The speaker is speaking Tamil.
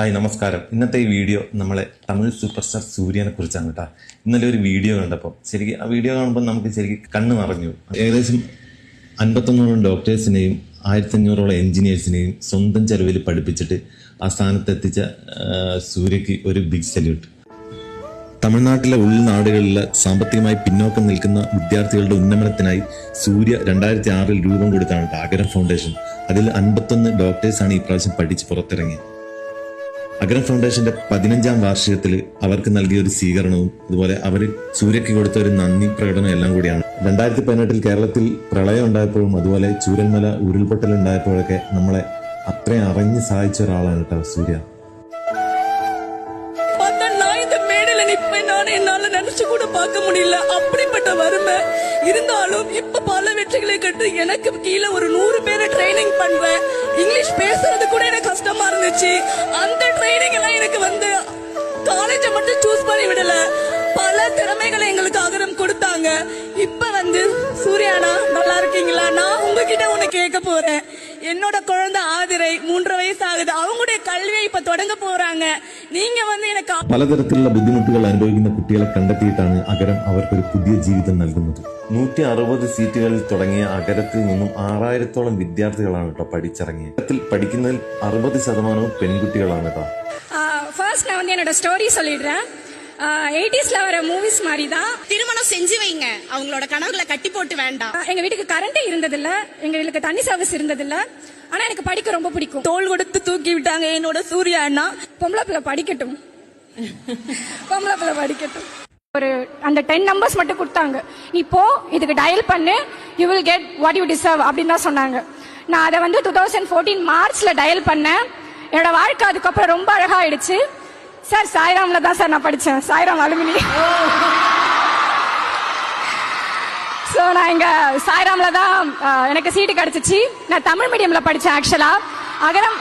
ഹായ് നമസ്കാരം. ഇന്നത്തെ ഈ വീഡിയോ നമ്മളെ തമിഴ് സൂപ്പർ സ്റ്റാർ സൂര്യനെ കുറിച്ചാണ് കേട്ടോ. ഇന്നലെ ഒരു വീഡിയോ കണ്ടപ്പോൾ ശരിക്കും ആ വീഡിയോ കാണുമ്പോൾ നമുക്ക് ശരിക്കും കണ്ണ് നിറഞ്ഞു. ഏകദേശം 51 ഡോക്ടേഴ്സിനെയും 1500 എഞ്ചിനീയേഴ്സിനെയും സ്വന്തം ചെലവിൽ പഠിപ്പിച്ചിട്ട് ആ സ്ഥാനത്തെത്തിച്ച സൂര്യക്ക് ഒരു ബിഗ് സല്യൂട്ട്. തമിഴ്നാട്ടിലെ ഉൾനാടുകളിലെ സാമ്പത്തികമായി പിന്നോക്കം നിൽക്കുന്ന വിദ്യാർത്ഥികളുടെ ഉന്നമനത്തിനായി സൂര്യ 2006 രൂപം കൊടുത്താണ് അഗരം ഫൗണ്ടേഷൻ. അതിൽ 51 ഡോക്ടേഴ്സാണ് ഈ പ്രാവശ്യം പഠിച്ച് പുറത്തിറങ്ങിയത്. അഗരം ഫൗണ്ടേഷന്റെ 15ാം വാർഷികത്തിൽ അവർക്ക് നൽകിയ ഒരു സ്വീകരണവും അതുപോലെ അവർ സൂര്യക്ക് കൊടുത്ത ഒരു നന്ദി പ്രകടനവും എല്ലാം കൂടിയാണ്. 2018 കേരളത്തിൽ പ്രളയം ഉണ്ടായപ്പോഴും അതുപോലെ ചൂരൽമല ഉരുൾപൊട്ടൽ ഉണ്ടായപ്പോഴൊക്കെ നമ്മളെ അത്രയും അറിഞ്ഞ് സഹായിച്ച ഒരാളാണ് കേട്ടോ സൂര്യ. என்னால நினைச்சு கூட பார்க்க முடியல. அப்படிப்பட்ட வறுமை இருந்தாலும் இப்ப பல வெற்றிகளை கட்டு எனக்கு கீழே ஒரு 100 பேரை ட்ரைனிங் பண்றேன். இங்கிலீஷ் பேசுறது கூட எனக்கு கஷ்டமா இருந்துச்சு. அந்த ட்ரைனிங் எல்லாம் எனக்கு வந்து காலேஜ மட்டும் சூஸ் பண்ணி விடல, பல திறமைகளை எங்களுக்கு அகரம் கொடுத்தாங்க. இப்ப வந்து சூர்யானா நல்லா இருக்கீங்களா? நான் உங்ககிட்ட ஒண்ணு கேட்க போறேன். என்னோட குழந்தை ஆதிரை 3 வயசு ஆகுது. அவங்களுடைய கல்வியை இப்ப தொடங்க போறாங்க. நீங்க வந்து எனக்கு പലതരത്തിലുള്ള ബുദ്ധിമുട്ടുകൾ അനുഭവിക്കുന്ന കുട്ടികളെ കണ്ടെത്തിയിട്ടാണ് അഗരം അവർക്കൊരു പുതിയ ജീവിതം നൽകുന്നത്. 160 സീറ്റുകളിൽ തുടങ്ങിയ അഗരത്തിൽ നിന്നും 6000-ഓളം വിദ്യാർത്ഥികളാണ് കേട്ടോ പഠിച്ചിറങ്ങിയത്. പഠിക്കുന്നതിൽ 60% പെൺകുട്ടികളാണ് കേട്ടോ. ஃபர்ஸ்ட் நான் வந்து என்னோட ஸ்டோரி சொல்லிடுறேன். 80ஸ்ல வர மூவிஸ் மாதிரி தான். திருமணம் செஞ்சு வைங்க, அவங்களோட கனவுகளை கட்டி போட்டு வேண்டாம். எங்க வீட்டுக்கு கரண்டே இருந்ததில்ல, எங்க வீட்டுக்கு தண்ணி சர்வீஸ் இருந்ததில்ல. ஆனா எனக்கு படிக்க ரொம்ப பிடிக்கும். தோள் கொடுத்து தூக்கி விட்டாங்க என்னோட சூர்யா அண்ணா. பொம்பளை பிள்ளை படிக்கட்டும், பொம்பளை பிள்ளை படிக்கட்டும். ஒரு அந்த 10 நம்பர்ஸ் மட்டும் கொடுத்தாங்க. நீ போ, இதுக்கு டயல் பண்ணு, you will get what you deserve அப்படின்னு தான் சொன்னாங்க. நான் அதை வந்து 2014 மார்ச்ல டயல் பண்ணேன். என்னோட வாழ்க்கை அதுக்கப்புறம் ரொம்ப அழகா ஆயிடுச்சு. சார் சாய்ராம்ல தான் சார் நான் படித்தேன், சாய்ராம் அலுமினி. ஸோ நான் இங்கே சாய்ராம்ல தான் எனக்கு சீட்டு கிடச்சிச்சு. நான் தமிழ் மீடியமில் படித்தேன். ஆக்சுவலாக அகரம்